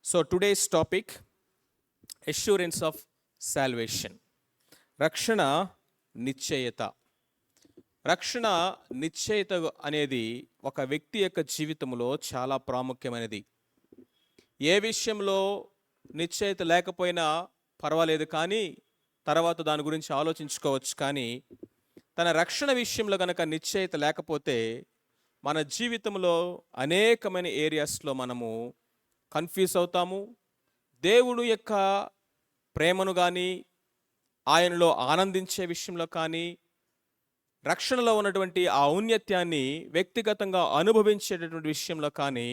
So today's topic, assurance of salvation. రక్షణ నిశ్చయత. రక్షణ నిశ్చయత అనేది ఒక వ్యక్తి యొక్క జీవితంలో చాలా ప్రాముఖ్యమైనది. ఏ విషయంలో నిశ్చయత లేకపోయినా పర్వాలేదు, కానీ తర్వాత దాని గురించి ఆలోచించుకోవచ్చు. కానీ తన రక్షణ విషయంలో కనుక నిశ్చయత లేకపోతే మన జీవితంలో అనేకమైన ఏరియాస్లో మనము కన్ఫ్యూజ్ అవుతాము. దేవుడు యొక్క ప్రేమను కానీ, ఆయనలో ఆనందించే విషయంలో కానీ, రక్షణలో ఉన్నటువంటి ఆ ఔన్నత్యాన్ని వ్యక్తిగతంగా అనుభవించేటటువంటి విషయంలో కానీ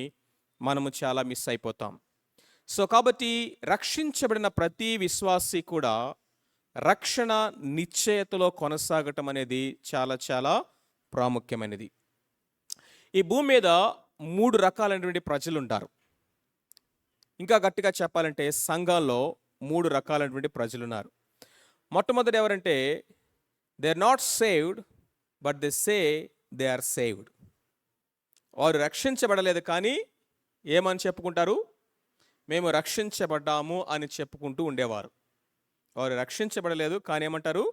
మనము చాలా మిస్ అయిపోతాం. సో కాబట్టి రక్షించబడిన ప్రతి విశ్వాసి కూడా రక్షణ నిశ్చయతలో కొనసాగటం అనేది చాలా చాలా ప్రాముఖ్యమైనది. ఈ భూమి మీద 3 రకాలైనటువంటి ప్రజలు ఉంటారు. ఇంకా గట్టిగా చెప్పాలంటే సంఘాల్లో 3 రకాలైనటువంటి ప్రజలు ఉన్నారు. మొట్టమొదటి ఎవరంటే, they are not saved but they say they are saved. వారు రక్షించబడలేదు, కానీ ఏమని చెప్పుకుంటారు? మేము రక్షించబడ్డాము అని చెప్పుకుంటూ ఉండేవారు. వారు రక్షించబడలేదు, కానీ ఏమంటారు?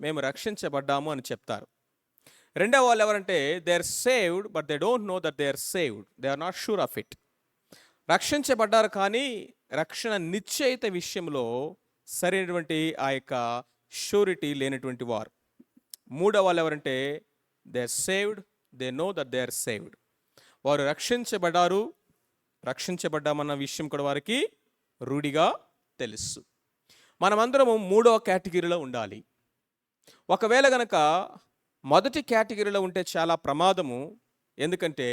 మేము రక్షించబడ్డాము అని చెప్తారు. రెండవ వాళ్ళు ఎవరంటే, they are saved but they don't know that they are saved, they are not sure of it. రక్షించబడ్డారు, కానీ రక్షణ నిశ్చయిత విషయంలో సరైనటువంటి ఆ యొక్క షూరిటీ లేనటువంటి వారు. మూడవ వాళ్ళు ఎవరంటే, they are saved, they know that they are saved. వారు రక్షించబడ్డారు, రక్షించబడ్డామన్న విషయం కూడా వారికి రూఢిగా తెలుసు. మనమందరము 3వ కేటగిరీలో ఉండాలి. ఒకవేళ గనక మొదటి కేటగిరీలో ఉంటే చాలా ప్రమాదము. ఎందుకంటే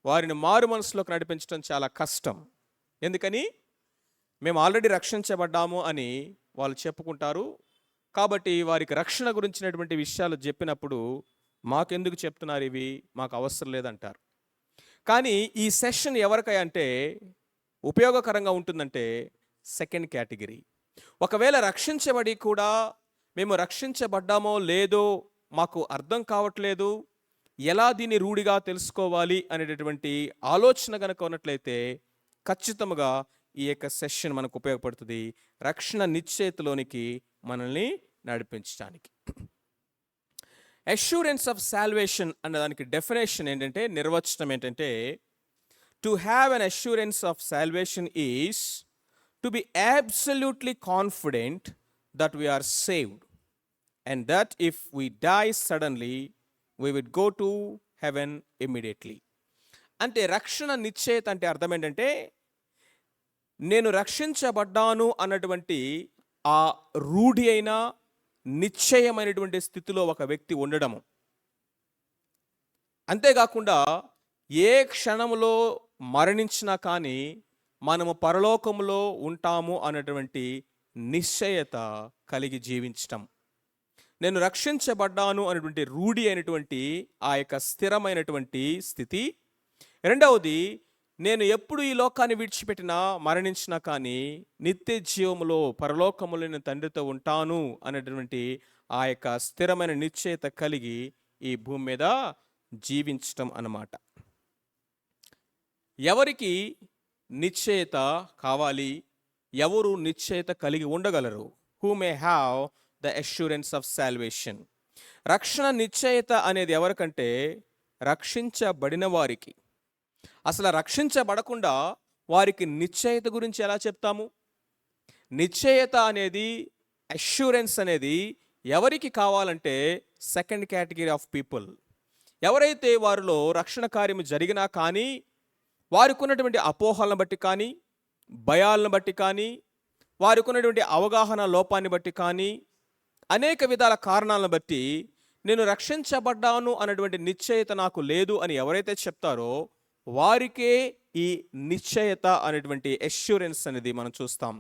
వారిని మారు మనసులోకి నడిపించడం చాలా కష్టం. ఎందుకని? మేము ఆల్రెడీ రక్షించబడ్డాము అని వాళ్ళు చెప్పుకుంటారు. కాబట్టి వారికి రక్షణ గురించినటువంటి విషయాలు చెప్పినప్పుడు, మాకెందుకు చెప్తున్నారు ఇవి, మాకు అవసరం లేదంటారు. కానీ ఈ సెషన్ ఎవరికై అంటే ఉపయోగకరంగా ఉంటుందంటే సెకండ్ కేటగిరీ. ఒకవేళ రక్షించబడి కూడా మేము రక్షించబడ్డామో లేదో మాకు అర్థం కావట్లేదు, ఎలా దీన్ని రూఢిగా తెలుసుకోవాలి అనేటటువంటి ఆలోచన కనుక ఉన్నట్లయితే ఖచ్చితంగా ఈ యొక్క సెషన్ మనకు ఉపయోగపడుతుంది, రక్షణ నిశ్చయితలోనికి మనల్ని నడిపించడానికి. అష్యూరెన్స్ ఆఫ్ సాల్వేషన్ అన్న దానికి డెఫినేషన్ ఏంటంటే, నిర్వచనం ఏంటంటే, to have an assurance of salvation is to be absolutely confident that we are saved and that if we die suddenly we would go to heaven immediately. అంటే రక్షణ నిశ్చయత అంటే అర్థం ఏంటంటే, నేను రక్షించబడ్డాను అన్నటువంటి ఆ రూఢి అయిన నిశ్చయమైనటువంటి స్థితిలో ఒక వ్యక్తి ఉండడము. అంతేకాకుండా ఏ క్షణంలో మరణించినా కానీ మనము పరలోకంలో ఉంటాము అన్నటువంటి నిశ్చయత కలిగి జీవించటం. నేను రక్షించబడ్డాను అనేటువంటి రూఢి అయినటువంటి ఆ యొక్క స్థిరమైనటువంటి స్థితి. రెండవది, నేను ఎప్పుడు ఈ లోకాన్ని విడిచిపెట్టినా, మరణించినా కానీ నిత్య జీవములో పరలోకములో నేను తండ్రితో ఉంటాను అనేటువంటి ఆ యొక్క స్థిరమైన నిశ్చయత కలిగి ఈ భూమి మీద జీవించటం అన్నమాట. ఎవరికి నిశ్చయత కావాలి? ఎవరు నిశ్చయత కలిగి ఉండగలరు? Who may have the assurance of salvation. రక్షణ నిశ్చయత అనేది ఎవరికంటే, రక్షించబడిన వారికి. అసలు రక్షించబడకుండా వారికి నిశ్చయత గురించి ఎలా చెప్తాము? నిశ్చయత అనేది, అష్యూరెన్స్ అనేది ఎవరికి కావాలంటే సెకండ్ కేటగిరీ ఆఫ్ పీపుల్. ఎవరైతే వారిలో రక్షణ కార్యము జరిగినా కానీ, వారికి ఉన్నటువంటి అపోహలను బట్టి కానీ, భయాలను బట్టి కానీ, వారికి ఉన్నటువంటి అవగాహన లోపాన్ని బట్టి కానీ, అనేక విధాల కారణాలను బట్టి నేను రక్షించబడ్డాను అన్నటువంటి నిశ్చయత నాకు లేదు అని ఎవరైతే చెప్తారో వారికే ఈ నిశ్చయత అనేటువంటి అష్యూరెన్స్ అనేది మనం చూస్తాం.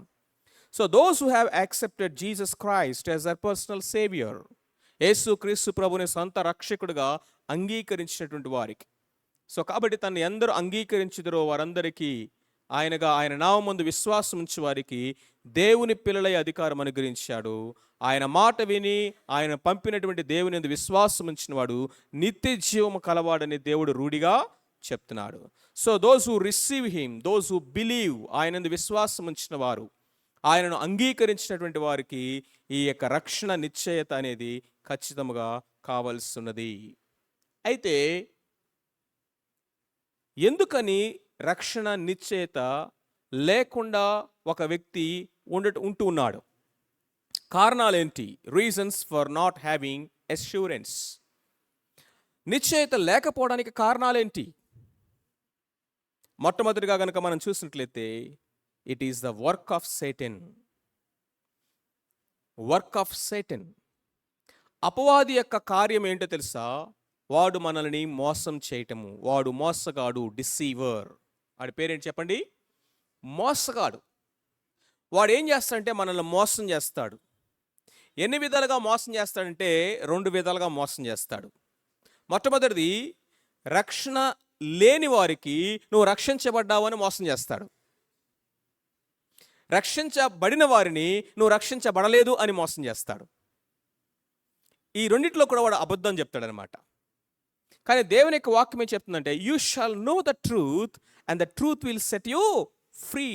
So those who have accepted Jesus Christ as our personal saviour, Yesu Kristu ప్రభుని సొంత రక్షకుడిగా అంగీకరించినటువంటి వారికి. సో కాబట్టి తను ఎందరూ అంగీకరించుదరో వారందరికీ ఆయనగా, ఆయన నామమందు విశ్వాసం ఉంచి వారికి దేవుని పిల్లలై అధికారం అనుగ్రహించాడు. ఆయన మాట విని ఆయన పంపినటువంటి దేవుని యందు విశ్వాసం ఉంచిన వాడు నిత్య జీవము కలవాడని దేవుడు రూఢిగా చెప్తున్నాడు. So those who receive him, those who believe, ఆయనందు విశ్వాసం ఉంచిన వారు, ఆయనను అంగీకరించినటువంటి వారికి ఈ యొక్క రక్షణ నిశ్చయత అనేది ఖచ్చితంగా కావలసినది. అయితే ఎందుకని రక్షణ నిశ్చయత లేకుండా ఒక వ్యక్తి ఉంటూ ఉన్నాడు? కారణాలేంటి? Reasons for not having assurance. నిశ్చయత లేకపోవడానికి కారణాలేంటి? మొట్టమొదటిగా కనుక మనం చూసినట్లయితే it is the work of Satan. Work of Satan. అపవాది యొక్క కార్యం ఏంటో తెలుసా? వాడు మనల్ని మోసం చేయటము. వాడు మోసగాడు, డిసీవర్. వాడి పేరేంటి చెప్పండి? మోసగాడు. వాడు ఏం చేస్తాడంటే మనల్ని మోసం చేస్తాడు. ఎన్ని విధాలుగా మోసం చేస్తాడంటే 2 విధాలుగా మోసం చేస్తాడు. మొట్టమొదటిది, రక్షణ లేని వారికి నువ్వు రక్షించబడ్డావని మోసం చేస్తాడు. రక్షించబడిన వారిని నువ్వు రక్షించబడలేదు అని మోసం చేస్తాడు. ఈ రెండిట్లో కూడా వాడు అబద్ధం చెప్తాడనమాట. కానీ దేవుని యొక్క వాక్యం ఏం చెప్తుందంటే, you shawl know the truth and the truth will set you free.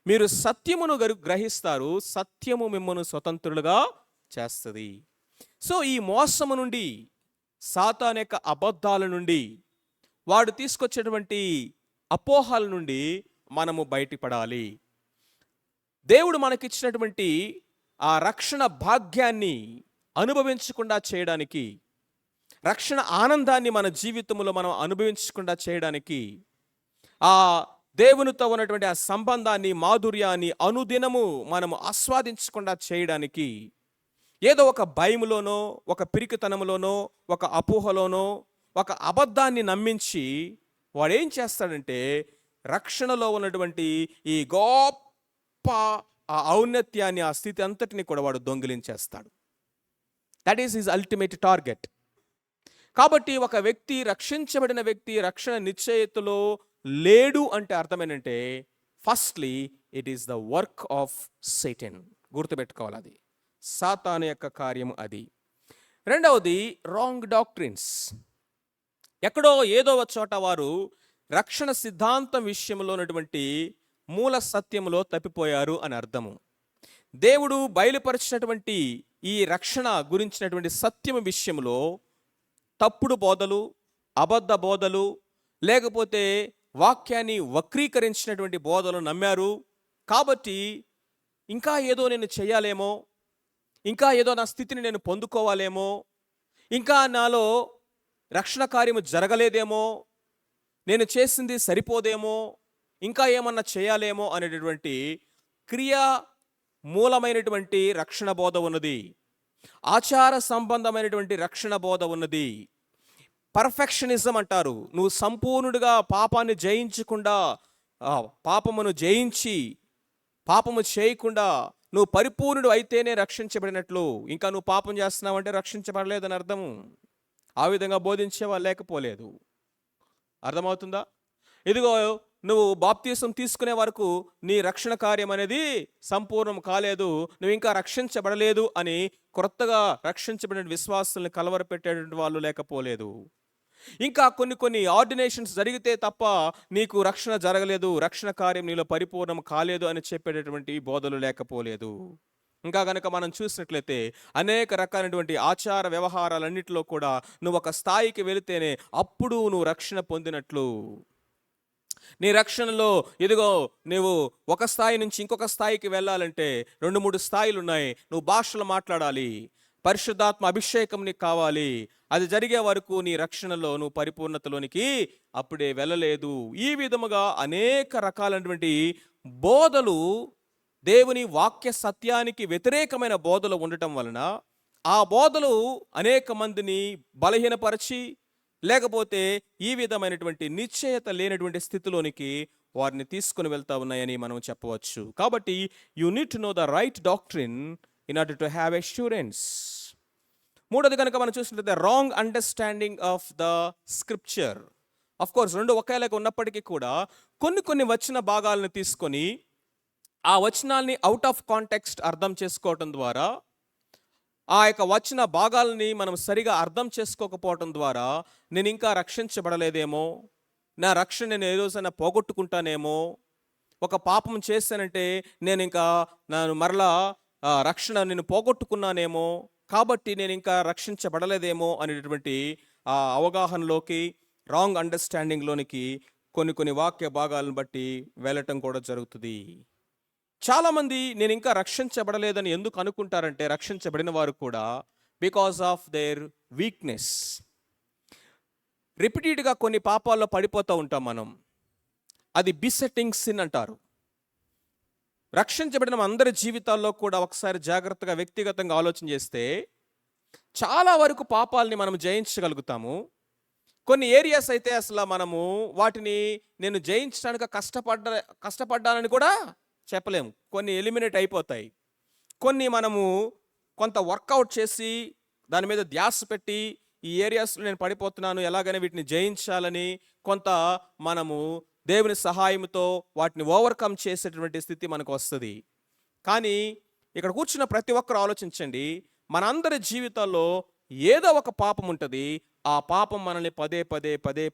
మీరు సత్యమును గ్రహిస్తారు, సత్యము మిమ్మల్ని స్వతంత్రులుగా చేస్తుంది. సో ఈ మోసము నుండి, సాతాను యొక్క అబద్ధాల నుండి, వాడు తీసుకొచ్చేటువంటి అపోహల నుండి మనము బయటపడాలి. దేవుడు మనకిచ్చినటువంటి ఆ రక్షణ భాగ్యాన్ని అనుభవించకుండా చేయడానికి, రక్షణ ఆనందాన్ని మన జీవితంలో మనం అనుభవించకుండా చేయడానికి, ఆ దేవునితో ఉన్నటువంటి ఆ సంబంధాన్ని, మాధుర్యాన్ని అనుదినము మనము ఆస్వాదించకుండా చేయడానికి, ఏదో ఒక భయములోనో, ఒక పిరికితనములోనో, ఒక అపోహలోనో, ఒక అబద్ధాన్ని నమ్మించి వాడు ఏం చేస్తాడంటే రక్షణలో ఉన్నటువంటి ఈ గొప్ప ఆ ఔన్నత్యాన్ని, ఆ స్థితి అంతటిని కూడా వాడు దొంగిలించేస్తాడు. That is his ultimate target. కాబట్టి ఒక వ్యక్తి, రక్షించబడిన వ్యక్తి రక్షణ నిశ్చయతలో లేడు అంటే అర్థమేంటంటే, firstly it is the work of Satan. గుర్తుపెట్టుకోవాలి, అది సాతాను యొక్క కార్యము అది. రెండవది, రాంగ్ డాక్ట్రిన్స్. ఎక్కడో ఏదో ఒక చోట వారు రక్షణ సిద్ధాంతం విషయంలో ఉన్నటువంటి మూల సత్యంలో తప్పిపోయారు అని అర్థము. దేవుడు బయలుపరిచినటువంటి ఈ రక్షణ గురించినటువంటి సత్యం విషయంలో తప్పుడు బోధలు, అబద్ధ బోధలు, లేకపోతే వాక్యాన్ని వక్రీకరించినటువంటి బోధలు నమ్మారు. కాబట్టి ఇంకా ఏదో నేను చేయాలేమో, ఇంకా ఏదో నా స్థితిని నేను పొందుకోవాలేమో, ఇంకా నాలో రక్షణ కార్యము జరగలేదేమో, నేను చేసింది సరిపోదేమో, ఇంకా ఏమన్నా చేయాలేమో అనేటటువంటి క్రియా మూలమైనటువంటి రక్షణ బోధ ఉన్నది. ఆచార సంబంధమైనటువంటి రక్షణ బోధ ఉన్నది. పర్ఫెక్షనిజం అంటారు. నువ్వు సంపూర్ణుడిగా పాపాన్ని జయించకుండా, పాపమును జయించి పాపము చేయకుండా నువ్వు పరిపూర్ణుడు అయితేనే రక్షించబడినట్లు. ఇంకా నువ్వు పాపం చేస్తున్నావంటే రక్షించబడలేదని అర్థము. ఆ విధంగా బోధించేవాళ్ళు లేకపోలేదు. అర్థమవుతుందా? ఇదిగో నువ్వు బాప్తీసం తీసుకునే వరకు నీ రక్షణ కార్యం అనేది సంపూర్ణం కాలేదు, నువ్వు ఇంకా రక్షించబడలేదు అని కొత్తగా రక్షించబడిన విశ్వాసుల్ని కలవరపెట్టేటువంటి వాళ్ళు లేకపోలేదు. ఇంకా కొన్ని ఆర్డినేషన్స్ జరిగితే తప్ప నీకు రక్షణ జరగలేదు, రక్షణ కార్యం నీలో పరిపూర్ణం కాలేదు అని చెప్పేటటువంటి బోధలు లేకపోలేదు. ఇంకా కనుక మనం చూసినట్లయితే అనేక రకాలైనటువంటి ఆచార వ్యవహారాలన్నింటిలో కూడా నువ్వు ఒక స్థాయికి వెళితేనే అప్పుడు నువ్వు రక్షణ పొందినట్లు. నీ రక్షణలో ఇదిగో నువ్వు ఒక స్థాయి నుంచి ఇంకొక స్థాయికి వెళ్ళాలంటే 2-3 స్థాయిలు ఉన్నాయి. నువ్వు భాషలు మాట్లాడాలి, పరిశుద్ధాత్మ అభిషేకం నీకు కావాలి. అది జరిగే వరకు నీ రక్షణలో నువ్వు పరిపూర్ణతలోనికి అప్పుడే వెళ్ళలేదు. ఈ విధముగా అనేక రకాలైనటువంటి బోధలు, దేవుని వాక్య సత్యానికి వ్యతిరేకమైన బోధలు ఉండటం వలన ఆ బోధలు అనేక మందిని బలహీనపరిచి, లేకపోతే ఈ విధమైనటువంటి నిశ్చయత లేనటువంటి స్థితిలోనికి వారిని తీసుకుని వెళ్తా ఉన్నాయని మనం చెప్పవచ్చు. కాబట్టి you need to know the right doctrine in order to have assurance. మూడోది కనుక మనం చూసినట్లయితే wrong understanding of the scripture. Of course రెండు ఒకేలాగా ఉన్నప్పటికీ కూడా కొన్ని వచన భాగాలను తీసుకొని ఆ వచనాల్ని అవుట్ ఆఫ్ కాంటెక్స్ట్ అర్థం చేసుకోవటం ద్వారా, ఆ యొక్క వచన భాగాలని మనం సరిగా అర్థం చేసుకోకపోవటం ద్వారా నేను ఇంకా రక్షించబడలేదేమో, నా రక్షణ నేను ఏ రోజైనా పోగొట్టుకుంటానేమో, ఒక పాపం చేశానంటే నేను మరలా రక్షణ నేను పోగొట్టుకున్నానేమో, కాబట్టి నేను ఇంకా రక్షించబడలేదేమో అనేటటువంటి ఆ అవగాహనలోకి, రాంగ్ అండర్స్టాండింగ్లోనికి కొన్ని వాక్య భాగాలను బట్టి వెళ్ళటం కూడా జరుగుతుంది. చాలామంది నేను ఇంకా రక్షించబడలేదని ఎందుకు అనుకుంటారంటే, రక్షించబడిన వారు కూడా బికాస్ ఆఫ్ దేర్ వీక్నెస్. రిపీటెడ్గా కొన్ని పాపాల్లో పడిపోతూ ఉంటాం మనం. అది బిసెట్టింగ్ సిన్ అంటారు. రక్షించబడిన అందరి జీవితాల్లో కూడా ఒకసారి జాగ్రత్తగా వ్యక్తిగతంగా ఆలోచన చేస్తే చాలా వరకు పాపాలని మనం జయించగలుగుతాము. కొన్ని ఏరియాస్ అయితే అసలు మనము వాటిని నేను జయించడానికి కష్టపడ్డానని కూడా చెప్పలేము. కొన్ని ఎలిమినేట్ అయిపోతాయి. కొన్ని మనము కొంత వర్కౌట్ చేసి దాని మీద ధ్యాస పెట్టి ఈ ఏరియాస్లో నేను పడిపోతున్నాను, ఎలాగైనా వీటిని జయించాలని కొంత మనము దేవుని సహాయంతో వాటిని ఓవర్కమ్ చేసేటువంటి స్థితి మనకు వస్తుంది. కానీ ఇక్కడ కూర్చున్న ప్రతి ఒక్కరు ఆలోచించండి, మనందరి జీవితాల్లో ఏదో ఒక పాపం ఉంటుంది. ఆ పాపం మనల్ని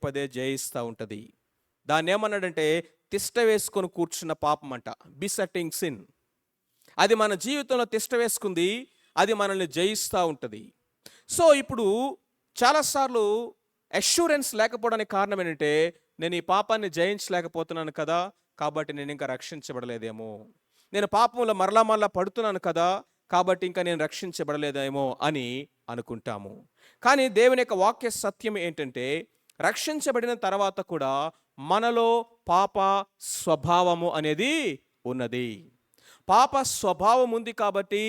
పదే జయిస్తూ ఉంటుంది. దాన్ని ఏమన్నాడంటే తిష్ట వేసుకొని కూర్చున్న పాపం అంట, బిసెట్టింగ్ సిన్. అది మన జీవితంలో తిష్ట వేసుకుంది, అది మనల్ని జయిస్తూ ఉంటుంది. సో ఇప్పుడు చాలాసార్లు అష్యూరెన్స్ లేకపోవడానికి కారణం ఏంటంటే, నేను ఈ పాపాన్ని జయించలేకపోతున్నాను కదా, కాబట్టి నేను ఇంకా రక్షించబడలేదేమో, నేను పాపంలో మరలా పడుతున్నాను కదా, కాబట్టి ఇంకా నేను రక్షించబడలేదేమో అని అనుకుంటాము. కానీ దేవుని యొక్క వాక్య సత్యం ఏంటంటే, రక్షించబడిన తర్వాత కూడా మనలో పాప స్వభావము అనేది ఉన్నది. పాప స్వభావం ఉంది కాబట్టి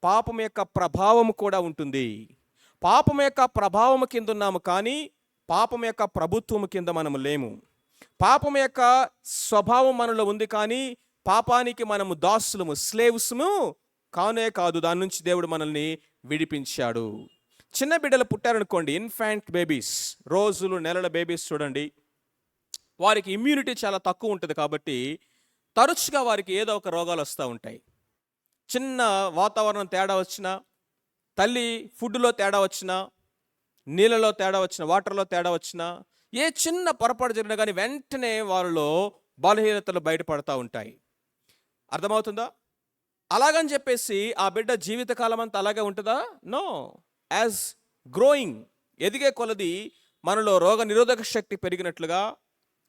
పాపం యొక్క ప్రభావం కూడా ఉంటుంది. పాపం యొక్క ప్రభావం కింద ఉన్నాము, కానీ పాపం యొక్క ప్రభుత్వం కింద మనము లేము. పాపం యొక్క స్వభావం మనలో ఉంది, కానీ పాపానికి మనము దాసులము, స్లేవ్స్ము కానే కాదు. దాని నుంచి దేవుడు మనల్ని విడిపించాడు. చిన్న బిడ్డలు పుట్టారనుకోండి, ఇన్ఫాంట్ బేబీస్, రోజులు నెలల బేబీస్ చూడండి, వారికి ఇమ్యూనిటీ చాలా తక్కువ ఉంటుంది. కాబట్టి తరచుగా వారికి ఏదో ఒక రోగాలు వస్తూ ఉంటాయి. చిన్న వాతావరణం తేడా వచ్చినా, తల్లి ఫుడ్లో తేడా వచ్చినా, నీళ్ళలో తేడా వచ్చిన, వాటర్లో తేడా వచ్చినా, ఏ చిన్న పొరపాటు జరిగినా కానీ వెంటనే వాళ్ళలో బలహీనతలు బయటపడతా ఉంటాయి. అర్థమవుతుందా? అలాగని చెప్పేసి ఆ బిడ్డ జీవితకాలం అంతా అలాగే ఉంటుందా? నో. యాజ్ గ్రోయింగ్, ఎదిగే కొలది మనలో రోగ నిరోధక శక్తి పెరిగినట్లుగా,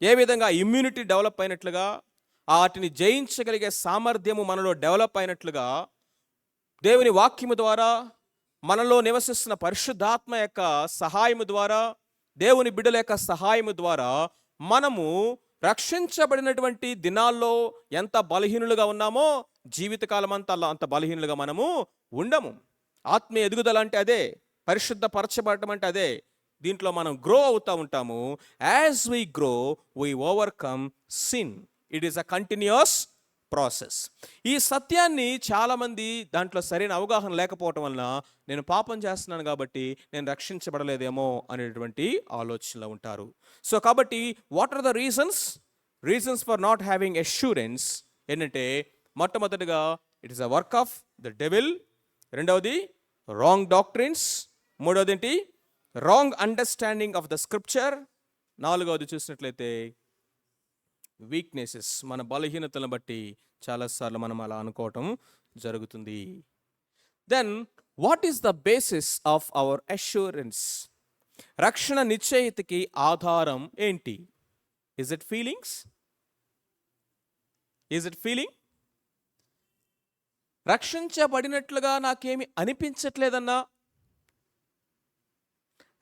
ఏ విధంగా ఇమ్యూనిటీ డెవలప్ అయినట్లుగా, వాటిని జయించగలిగే సామర్థ్యము మనలో డెవలప్ అయినట్లుగా, దేవుని వాక్యము ద్వారా, మనలో నివసిస్తున్న పరిశుద్ధాత్మ యొక్క సహాయము ద్వారా, దేవుని బిడ్డల యొక్క సహాయము ద్వారా మనము రక్షించబడినటువంటి దినాల్లో ఎంత బలహీనులుగా ఉన్నామో జీవితకాలం అంతా అంత బలహీనులుగా మనము ఉండము. ఆత్మీయ ఎదుగుదల అంటే అదే, పరిశుద్ధపరచబడటం అంటే అదే. దీంట్లో మనం గ్రో అవుతూ ఉంటాము. As we grow we overcome sin. It is a continuous process. ఈ సత్యాన్ని చాలామంది దాంట్లో సరైన అవగాహన లేకపోవటం వలన నేను పాపం చేస్తున్నాను కాబట్టి నేను రక్షించబడలేదేమో అనేటువంటి ఆలోచనలో ఉంటారు. సో కాబట్టి what are the reasons for not having assurance ఏంటంటే, మొట్టమొదటిగా it is a work of the devil, రెండవది రాంగ్ డాక్ట్రిన్స్, మూడవది ఏంటి, wrong understanding of the scripture, నాలుగవది చూసినట్లయితే వీక్నెసెస్, మన బలహీనతలను బట్టి చాలాసార్లు మనం అలా అనుకోవటం జరుగుతుంది. Then what is the basis of our assurance? రక్షణ నిశ్చయితకి ఆధారం ఏంటి? Is it feelings? రక్షించబడినట్లుగా నాకేమి అనిపించట్లేదన్నా,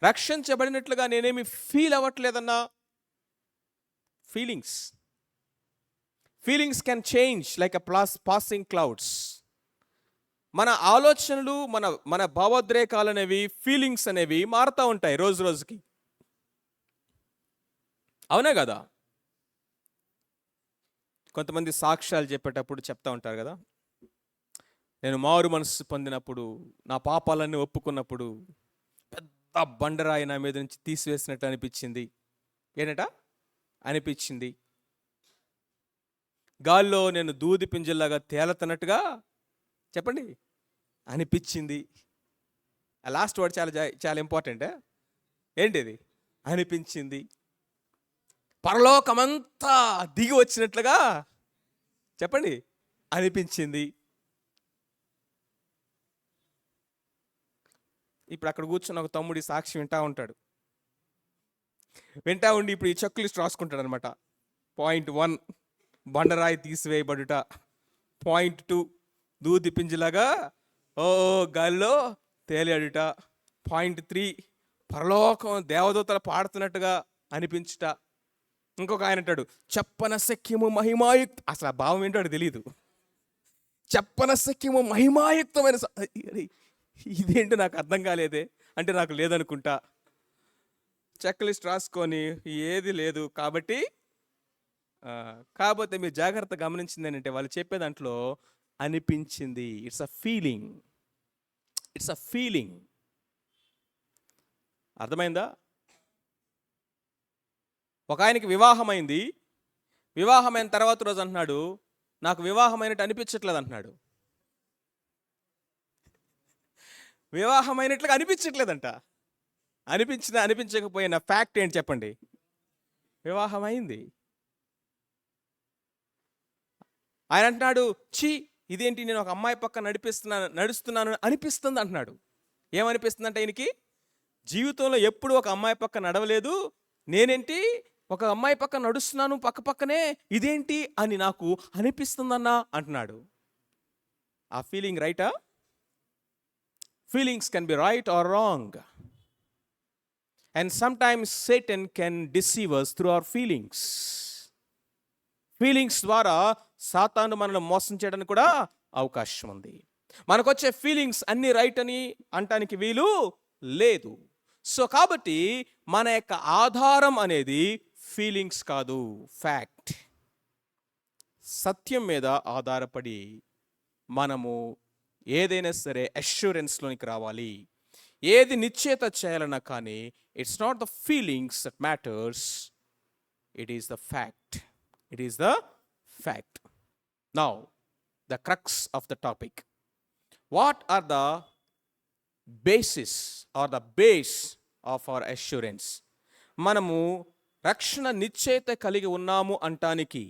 రక్షించబడినట్లుగా నేనేమి ఫీల్ అవ్వట్లేదన్నా, feelings can change like a passing clouds. మన ఆలోచనలు, మన భావోద్రేకాలు అనేవి, ఫీలింగ్స్ అనేవి మారుతూ ఉంటాయి రోజు రోజుకి. అవునే కదా? కొంతమంది సాక్ష్యాలు చెప్పేటప్పుడు చెప్తా ఉంటారు కదా, నేను మారు మనసు పొందినప్పుడు, నా పాపాలన్నీ ఒప్పుకున్నప్పుడు పెద్ద బండరాయి నా మీద నుంచి తీసివేసినట్టు అనిపించింది. ఏంటట అనిపించింది. గాల్లో నేను దూది పింజల్లాగా తేలుతున్నట్టుగా చెప్పండి అనిపించింది. ఆ లాస్ట్ వర్డ్ చాలా చాలా ఇంపార్టెంట్. ఏంటిది? అనిపించింది. పరలోకమంతా దిగి వచ్చినట్లుగా చెప్పండి అనిపించింది. ఇప్పుడు అక్కడ కూర్చున్న ఒక తమ్ముడి సాక్షి వింటా ఉంటాడు. వింటా ఉండి ఇప్పుడు ఈ చెక్ లిస్ట్ రాసుకుంటాడు అనమాట. పాయింట్ 1 బండరాయి తీసివేయబడుట. పాయింట్ 2 దూది పింజలాగా ఓ గాలిలో తేలియాడుట. పాయింట్ 3 పరలోకం దేవదూతలు పాడుతున్నట్టుగా అనిపించుట. ఇంకొక ఆయన అంటాడు చెప్పన శక్యము మహిమాయుక్త, అసలు ఆ భావం ఏంటో తెలియదు. చెప్పన శక్యము మహిమాయుక్తమైన ఇదేంటో నాకు అర్థం కాలేదే, అంటే నాకు లేదనుకుంటా. చెక్ లిస్ట్ రాసుకొని ఏది లేదు కాబట్టి కాకపోతే మీరు జాగ్రత్త గమనించింది ఏంటంటే వాళ్ళు చెప్పే దాంట్లో అనిపించింది. It's a feeling, it's a feeling. అర్థమైందా? ఒక ఆయనకి వివాహమైంది. వివాహమైన తర్వాత రోజు అంటున్నాడు నాకు వివాహమైనట్టు అనిపించట్లేదు అంటున్నాడు. వివాహమైనట్లుగా అనిపించట్లేదంట. అనిపించినా అనిపించకపోయినా ఫ్యాక్ట్ ఏంటి చెప్పండి, వివాహం అయింది. ఆయన అంటున్నాడు ఛీ ఇదేంటి నేను ఒక అమ్మాయి పక్క నడుస్తున్నాను అనిపిస్తుంది అంటున్నాడు. ఏమనిపిస్తుందంటే ఆయనకి జీవితంలో ఎప్పుడు ఒక అమ్మాయి పక్క నడవలేదు, నేనేంటి ఒక అమ్మాయి పక్క నడుస్తున్నాను పక్క పక్కనే, ఇదేంటి అని నాకు అనిపిస్తుందన్నా అంటున్నాడు. ఆ ఫీలింగ్ రైటా? Feelings can be right are wrong. And sometimes Satan can deceive us through our feelings. Feelings ద్వారా సాతాను మనల్ని మోసం చేయడానికి కూడా అవకాశం ఉంది. మనకొచ్చే ఫీలింగ్స్ అన్ని రైట్ అని అంటానికి వీలు లేదు. సో కాబట్టి మన యొక్క ఆధారం అనేది ఫీలింగ్స్ కాదు, ఫ్యాక్ట్. సత్యం మీద ఆధారపడి మనము ఏదైనా సరే అష్యూరెన్స్లోనికి రావాలి. ఏది నిశ్చయిత చేయాలన్నా కానీ it's not the feelings that matters, it is the fact. It is the fact. Now, the crux of the topic. What are the basis or the base of our assurance? మనము రక్షణ నిశ్చయిత కలిగి ఉన్నాము అంటానికి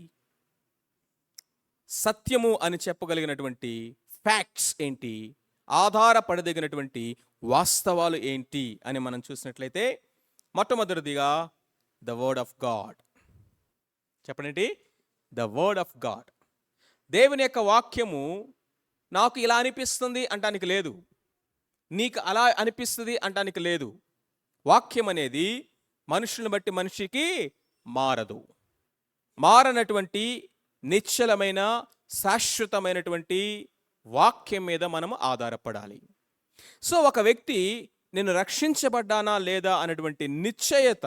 సత్యము అని చెప్పగలిగినటువంటి ఫ్యాక్ట్స్ ఏంటి, ఆధారపడదగినటువంటి వాస్తవాలు ఏంటి అని మనం చూసినట్లయితే మొట్టమొదటిదిగా ద వర్డ్ ఆఫ్ గాడ్. చెప్పండి, ద వర్డ్ ఆఫ్ గాడ్. దేవుని యొక్క వాక్యము నాకు ఇలా అనిపిస్తుంది అంటానికి లేదు, నీకు అలా అనిపిస్తుంది అంటానికి లేదు. వాక్యం అనేది మనుషులను బట్టి మనిషికి మారదు. మారనటువంటి నిశ్చలమైన శాశ్వతమైనటువంటి వాక్యం మీద మనము ఆధారపడాలి. సో ఒక వ్యక్తి నేను రక్షించబడ్డానా లేదా అనేటువంటి నిశ్చయత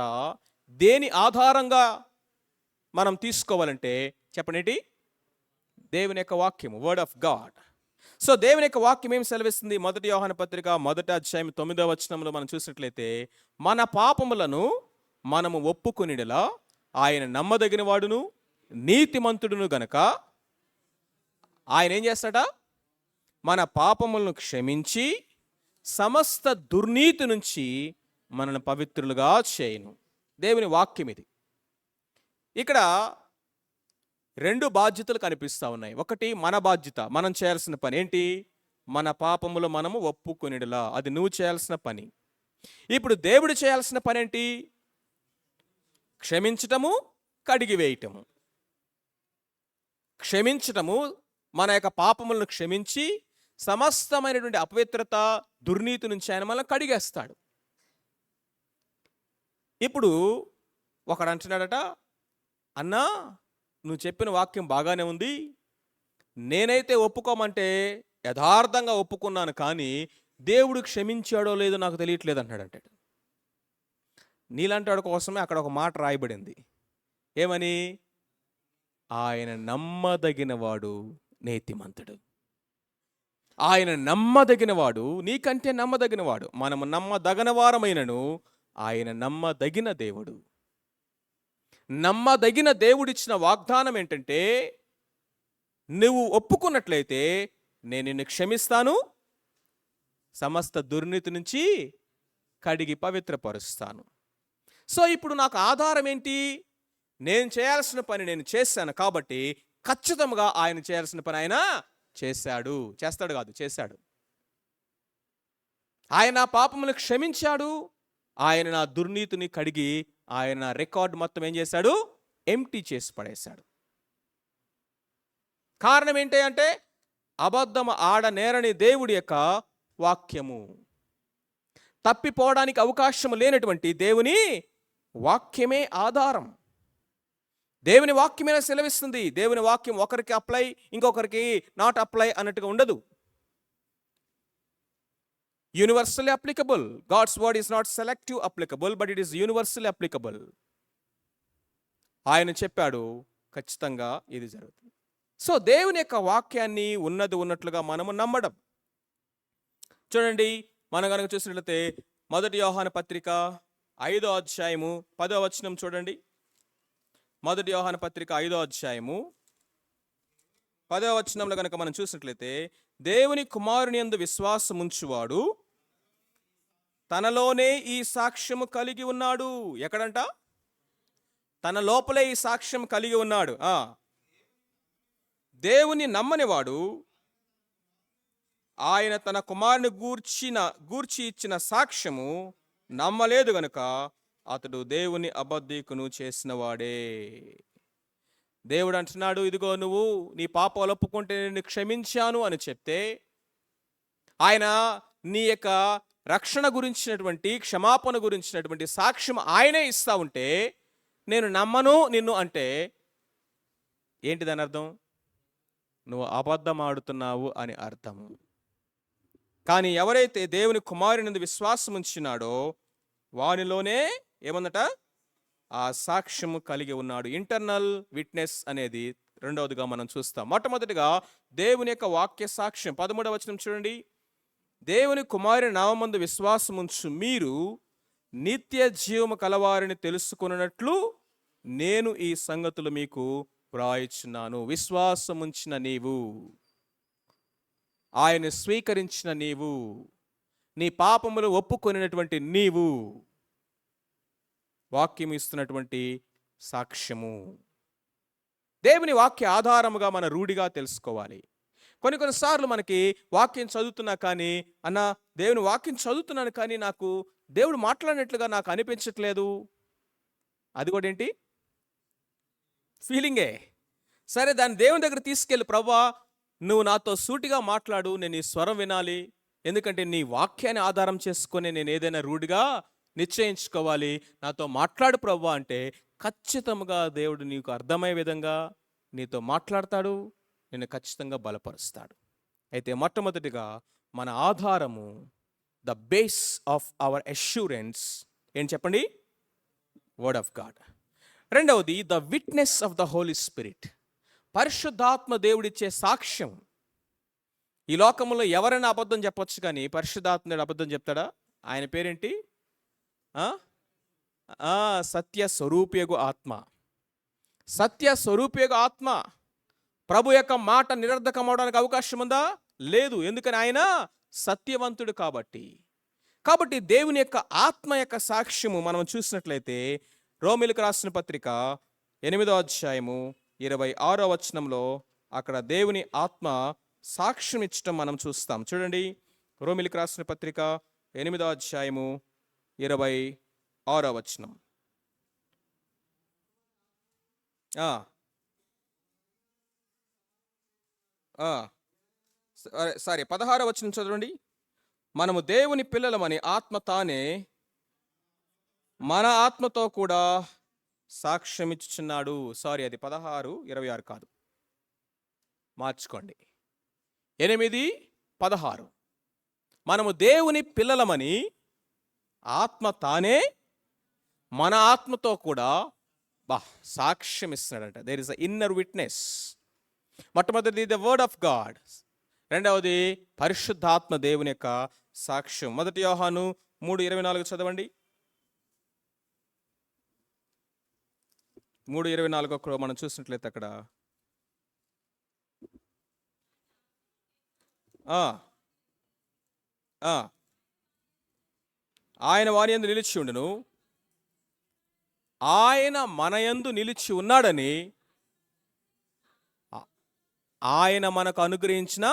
దేని ఆధారంగా మనం తీసుకోవాలంటే చెప్పండి, దేవుని యొక్క వాక్యము, వర్డ్ ఆఫ్ గాడ్. సో దేవుని యొక్క వాక్యం ఏం సెలవిస్తుంది? 1 యోహాను పత్రిక 1వ అధ్యాయం 9వ వచనంలో మనం చూసినట్లయితే మన పాపములను మనము ఒప్పుకొనిడలా ఆయన నమ్మదగిన వాడును నీతిమంతుడును గనక ఆయన ఏం చేస్తాడా? మన పాపములను క్షమించి సమస్త దుర్నీతి నుంచి మనల్ని పవిత్రులుగా చేయను. దేవుని వాక్యం ఇది. ఇక్కడ 2 బాధ్యతలు కనిపిస్తూ ఉన్నాయి. ఒకటి మన బాధ్యత, మనం చేయాల్సిన పని ఏంటి? మన పాపములు మనము ఒప్పుకొనిడలా, అది నువ్వు చేయాల్సిన పని. ఇప్పుడు దేవుడు చేయాల్సిన పని ఏంటి? క్షమించటము, కడిగివేయటము. క్షమించటము, మన యొక్క పాపములను క్షమించి సమస్తమైనటువంటి అపవిత్రత దుర్నీతి నుంచి ఆయన మనల్ని కడిగేస్తాడు. ఇప్పుడు ఒకడు అంటున్నాడట, అన్నా నువ్వు చెప్పిన వాక్యం బాగానే ఉంది, నేనైతే ఒప్పుకోమంటే యథార్థంగా ఒప్పుకున్నాను, కానీ దేవుడు క్షమించాడో లేదో నాకు తెలియట్లేదు అంటాడు. నీలాంటి వాడి కోసమే అక్కడ ఒక మాట రాయబడింది. ఏమని? ఆయన నమ్మదగినవాడు నీతిమంతుడు. ఆయన నమ్మదగినవాడు, నీకంటే నమ్మదగినవాడు. మనము నమ్మదగిన వారమైనను ఆయన నమ్మదగిన దేవుడు. నమ్మదగిన దేవుడిచ్చిన వాగ్దానం ఏంటంటే నువ్వు ఒప్పుకున్నట్లయితే నేను నిన్ను క్షమిస్తాను, సమస్త దుర్నీతి నుంచి కడిగి పవిత్రపరుస్తాను. సో ఇప్పుడు నాకు ఆధారం ఏంటి? నేను చేయాల్సిన పని నేను చేశాను కాబట్టి ఖచ్చితంగా ఆయన చేయాల్సిన పని ఆయన చేశాడు. చేస్తాడు కాదు, చేశాడు. ఆయన నా పాపములు క్షమించాడు. ఆయన నా దుర్నీతిని కడిగి ఆయన నా రికార్డు మొత్తం ఏం చేశాడు? ఎంప్టీ చేసి పడేశాడు. కారణం ఏంటి అంటే అబద్ధం ఆడనేరని దేవుడి యొక్క వాక్యము. తప్పిపోవడానికి అవకాశం లేనటువంటి దేవుని వాక్యమే ఆధారం. దేవుని వాక్యమే సెలవిస్తుంది. దేవుని వాక్యం ఒకరికి అప్లై, ఇంకొకరికి నాట్ అప్లై అన్నట్టుగా ఉండదు. Universally applicable. God's word is not selective applicable, but it is universally applicable. ఆయన చెప్పాడు, ఖచ్చితంగా ఇది జరుగుతుంది. సో దేవుని యొక్క వాక్యాన్ని ఉన్నది ఉన్నట్లుగా మనము నమ్మడం. చూడండి, మనం కనుక చూసినట్లయితే 1 యోహాను పత్రిక 5వ అధ్యాయము 10వ వచనం చూడండి. 1 యోహాను పత్రిక 5వ అధ్యాయము 10వ వచనంలో కనుక మనం చూసినట్లయితే, దేవుని కుమారుని యందు విశ్వాసం ఉంచువాడు తనలోనే ఈ సాక్ష్యము కలిగి ఉన్నాడు. ఎక్కడంట? తన లోపలే ఈ సాక్ష్యం కలిగి ఉన్నాడు. దేవుని నమ్మనివాడు ఆయన తన కుమారుని గూర్చి ఇచ్చిన సాక్ష్యము నమ్మలేదు గనుక అతడు దేవుని అబద్ధికును చేసిన వాడే. దేవుడు అంటున్నాడు, ఇదిగో నువ్వు నీ పాపాలు ఒప్పుకుంటే నేను క్షమించాను అని చెప్తే, ఆయన నీ యొక్క రక్షణ గురించినటువంటి, క్షమాపణ గురించినటువంటి సాక్ష్యం ఆయనే ఇస్తా ఉంటే, నేను నమ్మను నిన్ను అంటే ఏంటి దాని అర్థం? నువ్వు అబద్ధం ఆడుతున్నావు అని అర్థము. కానీ ఎవరైతే దేవుని కుమారుని విశ్వాసం ఉంచినాడో వానిలోనే ఏమందట? ఆ సాక్ష్యము కలిగి ఉన్నాడు. ఇంటర్నల్ విట్నెస్ అనేది రెండవదిగా మనం చూస్తాం. మొట్టమొదటిగా దేవుని యొక్క వాక్య సాక్ష్యం. 13వ వచనం చూడండి. దేవుని కుమారుని నామమందు విశ్వాసం ఉంచు మీరు నిత్య జీవము కలవారిని తెలుసుకున్నట్లు నేను ఈ సంగతులు మీకు వ్రాయిచున్నాను. విశ్వాసం ఉంచిన నీవు, ఆయన స్వీకరించిన నీవు, నీ పాపములు ఒప్పుకొనినటువంటి నీవు వాక్యం ఇస్తున్నటువంటి సాక్ష్యము. దేవుని వాక్య ఆధారముగా మన రూఢిగా తెలుసుకోవాలి. కొన్నిసార్లు మనకి వాక్యం చదువుతున్నా కానీ, అన్న దేవుని వాక్యం చదువుతున్నాను కానీ నాకు దేవుడు మాట్లాడినట్లుగా నాకు అనిపించట్లేదు. అది కూడా ఏంటి? ఫీలింగే. సరే, దాన్ని దేవుని దగ్గర తీసుకెళ్ళి, ప్రభువా నువ్వు నాతో సూటిగా మాట్లాడు, నేను ఈ స్వరం వినాలి. ఎందుకంటే నీ వాక్యాన్ని ఆధారం చేసుకొని నేను ఏదైనా రూఢిగా నిశ్చయించుకోవాలి. నాతో మాట్లాడు ప్రభువా అంటే ఖచ్చితంగా దేవుడు నీకు అర్థమయ్యే విధంగా నీతో మాట్లాడతాడు, నిన్ను ఖచ్చితంగా బలపరుస్తాడు. అయితే మొట్టమొదటిగా మన ఆధారము, the base of our assurance ఏం చెప్పండి? Word of God. రెండవది the witness of the Holy Spirit. పరిశుద్ధాత్మ దేవుడిచ్చే సాక్ష్యం. ఈ లోకంలో ఎవరైనా అబద్ధం చెప్పొచ్చు కానీ పరిశుద్ధాత్ముడు అబద్ధం చెప్తాడా? ఆయన పేరేంటి? సత్య స్వరూపియగు ఆత్మ. సత్య స్వరూపియగు ఆత్మ. ప్రభు యొక్క మాట నిరర్ధకం అవడానికి అవకాశం ఉందా? లేదు. ఎందుకని? ఆయన సత్యవంతుడు కాబట్టి దేవుని యొక్క ఆత్మ యొక్క సాక్ష్యము మనం చూసినట్లయితే రోమీయులకు రాసిన పత్రిక 8వ అధ్యాయము 26వ వచనంలో అక్కడ దేవుని ఆత్మ సాక్ష్యం ఇచ్చటం మనం చూస్తాం. చూడండి, రోమీయులకు రాసిన పత్రిక 8వ అధ్యాయము 26వ వచనం. 16వ వచనం చదవండి. మనము దేవుని పిల్లలమని ఆత్మ తానే మన ఆత్మతో కూడా సాక్ష్యం ఇచ్చుచున్నాడు. అది 16:26 కాదు, మార్చుకోండి. 8:16. మనము దేవుని పిల్లలమని ఆత్మ తానే మన ఆత్మతో కూడా సాక్ష్యం ఇస్తున్నాడట. There is a inner witness. మొట్టమొదటిది ద వర్డ్ ఆఫ్ గాడ్, రెండవది పరిశుద్ధాత్మ దేవుని యొక్క సాక్ష్యం. 1 యోహాను 3:24 చదవండి. 3:24 మనం చూసినట్లయితే అక్కడ ఆయన వాని యందు నిలిచి ఉండును, ఆయన మనయందు నిలిచి ఉన్నాడని, ఆయన మనకు అనుగ్రహించిన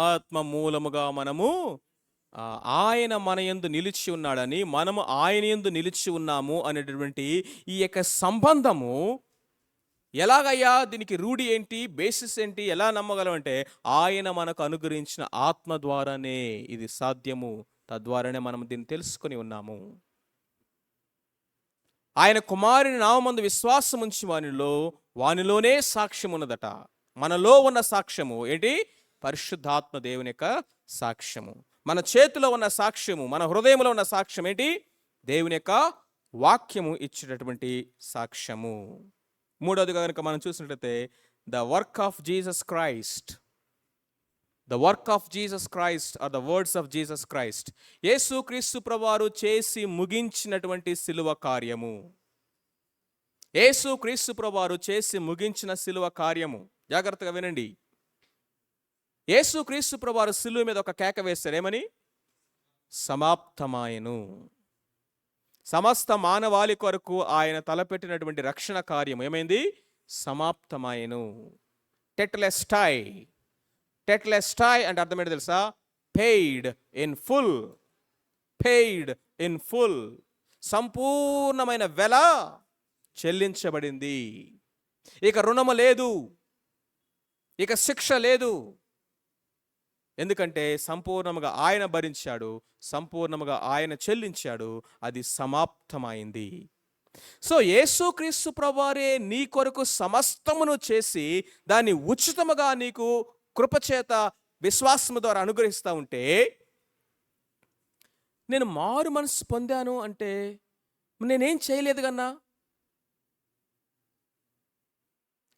ఆత్మ మూలముగా మనము ఆయన మన యందు నిలిచి ఉన్నాడని, మనము ఆయన యందు నిలిచి ఉన్నాము అనేటటువంటి ఈ యొక్క సంబంధము ఎలాగయ్యా, దీనికి రూఢి ఏంటి, బేసిస్ ఏంటి, ఎలా నమ్మగలం అంటే ఆయన మనకు అనుగ్రహించిన ఆత్మ ద్వారానే ఇది సాధ్యము. తద్వారానే మనం దీన్ని తెలుసుకొని ఉన్నాము. ఆయన కుమారుని నామమందు విశ్వాసం ఉంచి వానిలోనే సాక్ష్యం ఉన్నదట. మనలో ఉన్న సాక్ష్యము ఏంటి? పరిశుద్ధాత్మ దేవుని యొక్క సాక్ష్యము. మన చేతిలో ఉన్న సాక్ష్యము, మన హృదయంలో ఉన్న సాక్ష్యం ఏంటి? దేవుని యొక్క వాక్యము ఇచ్చేటటువంటి సాక్ష్యము. మూడోదిగా కనుక మనం చూసినట్లయితే the work of Jesus Christ. The work of Jesus Christ are the words of Jesus Christ. Yesu Kristu ప్రభువారు చేసి ముగించినటువంటి సిలువ కార్యము. యేసు క్రీస్తు ప్రభువారు చేసి ముగించిన సిలువ కార్యము. జాగ్రత్తగా వినండి. యేసు క్రీస్తు ప్రభువారు సిలువ మీద ఒక కేక వేశారు. ఏమని? సమాప్తమాయెను. సమస్త మానవాళి కొరకు ఆయన తలపెట్టినటువంటి రక్షణ కార్యం ఏమైంది? సమాప్తమాయెను. టెట్లెస్టై. టెట్లెస్టై అంటే అర్థం ఏంటో తెలుసా? Paid in full. Paid in full. సంపూర్ణమైన వెల చెల్లించబడింది. ఇక రుణము లేదు, ఇక శిక్ష లేదు. ఎందుకంటే సంపూర్ణముగా ఆయన భరించాడు, సంపూర్ణముగా ఆయన చెల్లించాడు. అది సమాప్తమైంది. సో యేసుక్రీస్తు ప్రభువారే నీ కొరకు సమస్తమును చేసి దాన్ని ఉచితముగా నీకు కృపచేత విశ్వాసము ద్వారా అనుగ్రహిస్తూ ఉంటే, నేను మారు మనసు పొందాను అంటే నేనేం చేయలేదు కన్నా.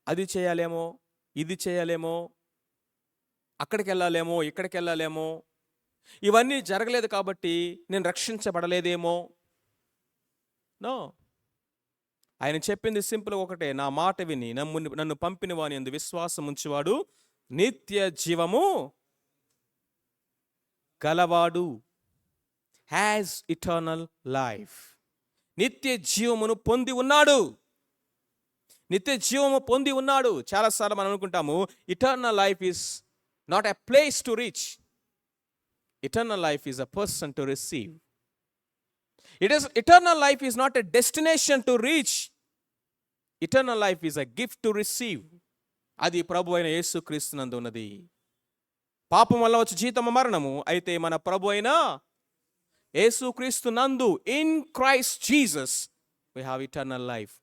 అది చేయాలేమో, ఇది చేయాలేమో, అక్కడికి వెళ్ళాలేమో, ఇక్కడికి వెళ్ళాలేమో, ఇవన్నీ జరగలేదు కాబట్టి నేను రక్షించబడలేదేమో. నో. ఆయన చెప్పింది సింపుల్ ఒకటే, నా మాట విని నన్ను పంపిన వాని యందు విశ్వాసం ఉంచువాడు నిత్య జీవము గలవాడు. Has eternal life. నిత్య జీవమును పొంది ఉన్నాడు. నిత్య జీవము పొంది ఉన్నాడు. చాలాసార్లు మనం అనుకుంటాము eternal life is not a place to reach. Eternal life is a person to receive. Eternal life is not a destination to reach. Eternal life is a gift to receive. అది ప్రభు అయిన యేసుక్రీస్తునందు ఉన్నది. పాపం వల్ల వచ్చే జీతము మరణము. అయితే మన ప్రభు అయిన యేసుక్రీస్తునందు, in Christ Jesus, we have eternal life.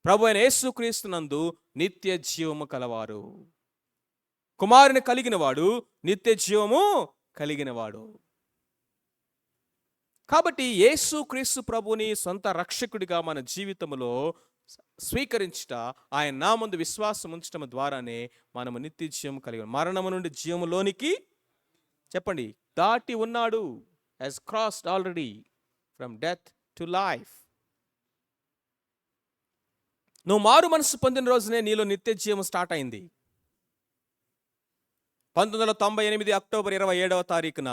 ప్రభు అయిన యేసుక్రీస్తునందు నిత్య జీవము కలవారు. కుమారుని కలిగిన వాడు నిత్య జీవము కలిగినవాడు. కాబట్టి యేసుక్రీస్తు ప్రభుని సొంత రక్షకుడిగా మన జీవితంలో స్వీకరించుట, ఆయన నామందు విశ్వాసం ఉంచడం ద్వారానే మనము నిత్య జీవం కలిగి, మరణము నుండి జీవములోనికి చెప్పండి దాటి ఉన్నాడు. has crossed already from death to life. నువ్వు మారు మనసు పొందిన రోజునే నీలో నిత్య జీవం స్టార్ట్ అయింది. 1998 అక్టోబర్ 27వ తారీఖున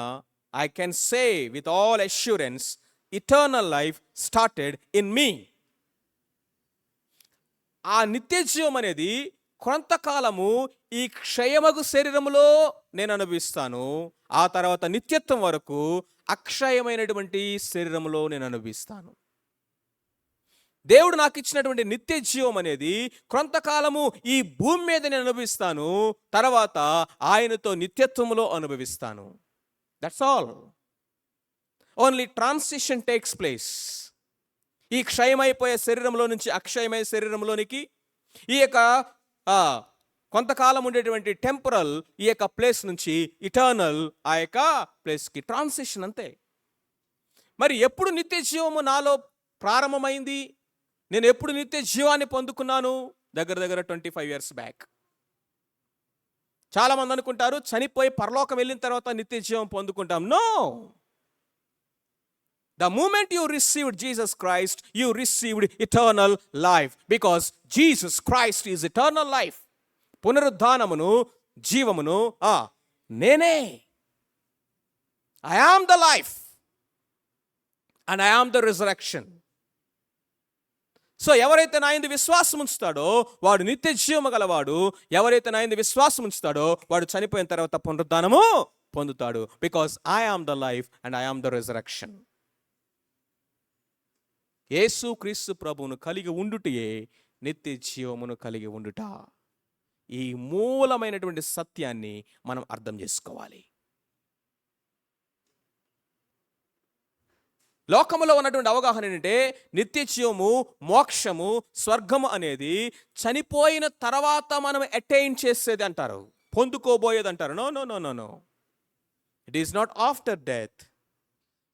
I can say with all assurance, eternal life started in me. ఆ నిత్య జీవం అనేది కొంతకాలము ఈ క్షయమగు శరీరములో నేను అనుభవిస్తాను. ఆ తర్వాత నిత్యత్వం వరకు అక్షయమైనటువంటి శరీరములో నేను అనుభవిస్తాను. దేవుడు నాకు ఇచ్చినటువంటి నిత్య జీవం అనేది కొంతకాలము ఈ భూమి మీద నేను అనుభవిస్తాను, తర్వాత ఆయనతో నిత్యత్వములో అనుభవిస్తాను. That's all. Only transition takes place. ఈ క్షయమైపోయే శరీరంలో నుంచి అక్షయమయ శరీరంలోనికి, ఈ యొక్క కొంతకాలం ఉండేటువంటి టెంపరల్ ఈ యొక్క ప్లేస్ నుంచి ఇటర్నల్ ఆ యొక్క ప్లేస్కి ట్రాన్సిషన్, అంతే. మరి ఎప్పుడు నిత్య జీవము నాలో ప్రారంభమైంది, నేను ఎప్పుడు నిత్య జీవాన్ని పొందుకున్నాను? దగ్గర 25 years బ్యాక్. చాలా మంది అనుకుంటారు చనిపోయి పరలోకం వెళ్ళిన తర్వాత నిత్య జీవం పొందుకుంటాం. No. The moment you received Jesus Christ, you received eternal life, because Jesus Christ is eternal life. పునరుద్ధానమును జీవమును నేనే. I am the life and I am the resurrection. So ఎవరైతే నా యందు విశ్వాసం ఉంచుతాడో వాడు నిత్య జీవము గలవాడు. ఎవరైతే నా యందు విశ్వాసం ఉంచుతాడో వాడు చనిపోయిన తర్వాత పునరుద్ధానము పొందుతాడు. Because I am the life and I am the resurrection. Yesu Kristu ప్రభువును కలిగి ఉండుటయే నిత్య జీవమును కలిగి ఉండుట. ఈ మూలమైనటువంటి సత్యాన్ని మనం అర్థం చేసుకోవాలి. లోకములో ఉన్నటువంటి అవగాహన ఏంటంటే నిత్య జీవము, మోక్షము, స్వర్గము అనేది చనిపోయిన తర్వాత మనం అటైన్ చేసేది అంటారు, పొందుకోబోయేది అంటారు. No no no no no, it is not after death.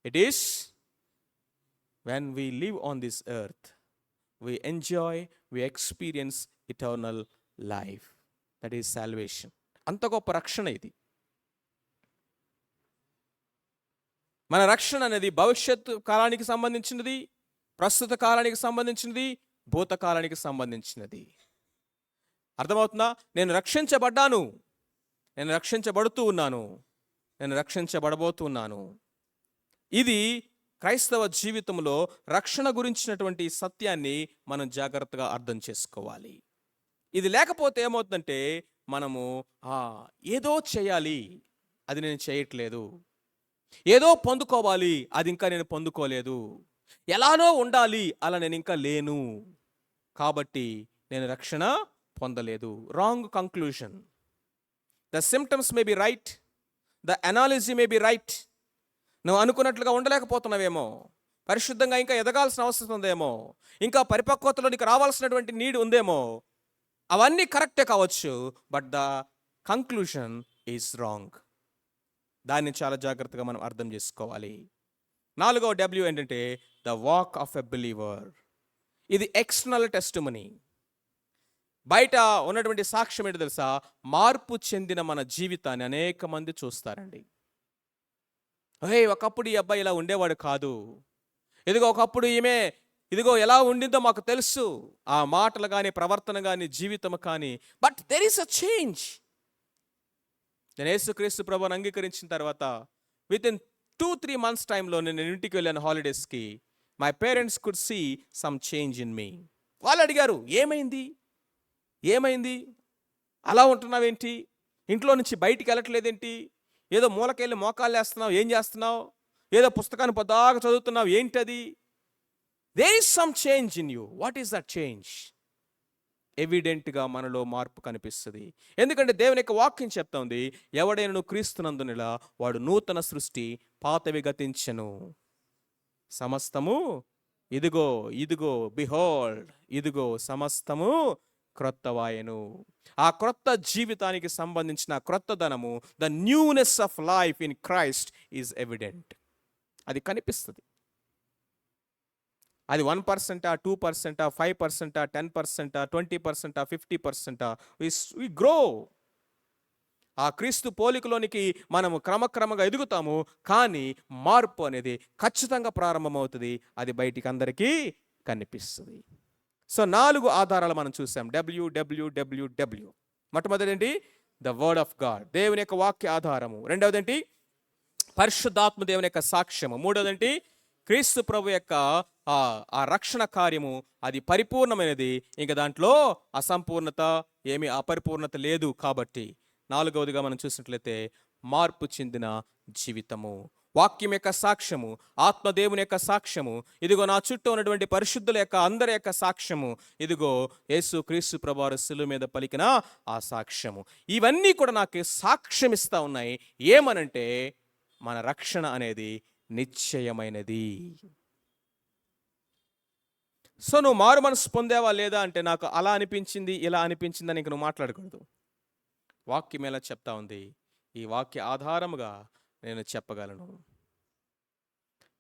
It is when we live on this earth, we enjoy, we experience eternal life. That is salvation. అంత గొప్ప రక్షణ ఇది. మన రక్షణ అనేది భవిష్యత్తు కాలానికి సంబంధించినది, ప్రస్తుత కాలానికి సంబంధించినది, భూతకాలానికి సంబంధించినది. అర్థమవుతుందా? నేను రక్షించబడ్డాను, నేను రక్షించబడుతూ ఉన్నాను, నేను రక్షించబడబోతున్నాను. ఇది క్రైస్తవ జీవితంలో రక్షణ గురించినటువంటి సత్యాన్ని మనం జాగ్రత్తగా అర్థం చేసుకోవాలి. ఇది లేకపోతే ఏమవుతుందంటే మనము ఏదో చేయాలి, అది నేను చేయట్లేదు, ఏదో పొందుకోవాలి, అది ఇంకా నేను పొందుకోలేదు, ఎలానో ఉండాలి, అలా నేను ఇంకా లేను, కాబట్టి నేను రక్షణ పొందలేదు. Wrong conclusion. The symptoms may be right, the analogy may be right. నువ్వు అనుకున్నట్లుగా ఉండలేకపోతున్నావేమో, పరిశుద్ధంగా ఇంకా ఎదగాల్సిన అవసరం ఉందేమో, ఇంకా పరిపక్వతలో నీకు రావాల్సినటువంటి నీడ్ ఉందేమో, అవన్నీ కరెక్టే కావచ్చు, but the conclusion is wrong. దాన్ని చాలా జాగ్రత్తగా మనం అర్థం చేసుకోవాలి. 4వ W ఏంటంటే the walk of a believer. ఇది ఎక్స్టర్నల్ టెస్టిమనీ. బయట ఉన్నటువంటి సాక్ష్యం ఏంటో తెలుసా? మార్పు చెందిన మన జీవితాన్ని అనేక మంది చూస్తారండి. ఒకప్పుడు ఈ అబ్బాయి ఇలా ఉండేవాడు కాదు, ఇదిగో ఒకప్పుడు ఈమె ఇదిగో ఎలా ఉండిందో మాకు తెలుసు, ఆ మాటలు కానీ, ప్రవర్తన కానీ, జీవితం కానీ, but there is a change. నేను యేసుక్రీస్తు ప్రభువుని అంగీకరించిన తర్వాత విత్ ఇన్ 2-3 months టైంలో నేను ఇంటికి వెళ్ళాను హాలిడేస్కి. My parents could see some change in me. వాళ్ళు అడిగారు, ఏమైంది ఏమైంది, అలా ఉంటున్నావేంటి, ఇంట్లో నుంచి బయటికి వెళ్ళట్లేదేంటి, ఏదో మూలకెళ్ళి మోకాళ్ళు వేస్తున్నావు, ఏం చేస్తున్నావు, ఏదో పుస్తకాన్ని పొద్దాగా చదువుతున్నావు, ఏంటది? There is some change in you. What is that change? ఎవిడెంట్గా మనలో మార్పు కనిపిస్తుంది. ఎందుకంటే దేవుని యొక్క వాక్యం చెప్తా ఉంది, ఎవడైనా క్రీస్తునందునిలా వాడు నూతన సృష్టి, పాతవి గతించెను, సమస్తము ఇదిగో ఇదిగో బిహోల్డ్, ఇదిగో సమస్తము క్రొత్తవాయను. ఆ క్రొత్త జీవితానికి సంబంధించిన క్రొత్తదనము, the newness of life in Christ is evident. అది కనిపిస్తుంది. అది 1%, 2%, 5%, 10%, 20%, 50%. We grow. ఆ క్రీస్తు పోలికలోనికి మనము క్రమక్రమంగా ఎదుగుతాము, కానీ మార్పు అనేది ఖచ్చితంగా ప్రారంభమవుతుంది. అది బయటికి అందరికీ కనిపిస్తుంది. సో 4 ఆధారాలు మనం చూసాం. WWWW. మొట్టమొదటి ఏంటి? ద వర్డ్ ఆఫ్ గాడ్, దేవుని యొక్క వాక్య ఆధారము. రెండవది ఏంటి? పరిశుద్ధాత్మ దేవుని యొక్క సాక్ష్యము. మూడవది ఏంటి? క్రీస్తు ప్రభు యొక్క ఆ రక్షణ కార్యము, అది పరిపూర్ణమైనది, ఇంకా దాంట్లో అసంపూర్ణత, ఏమీ అపరిపూర్ణత లేదు. కాబట్టి 4వదిగా మనం చూసినట్లయితే మార్పు చెందిన జీవితము, వాక్యం యొక్క సాక్ష్యము, ఆత్మదేవుని యొక్క సాక్ష్యము, ఇదిగో నా చుట్టూ ఉన్నటువంటి పరిశుద్ధుల యొక్క అందరి యొక్క సాక్ష్యము, ఇదిగో యేసు క్రీస్తు ప్రభువారు శిలువ మీద పలికిన ఆ సాక్ష్యము. ఇవన్నీ కూడా నాకు సాక్ష్యం ఇస్తా ఉన్నాయి. ఏమనంటే మన రక్షణ అనేది నిశ్చయమైనది. సో నువ్వు మారు మనసు పొందేవా లేదా అంటే, నాకు అలా అనిపించింది, ఇలా అనిపించింది అని ఇంక నువ్వు మాట్లాడకూడదు. వాక్యం ఎలా చెప్తా ఉంది, ఈ వాక్య ఆధారముగా నేను చెప్పగలను.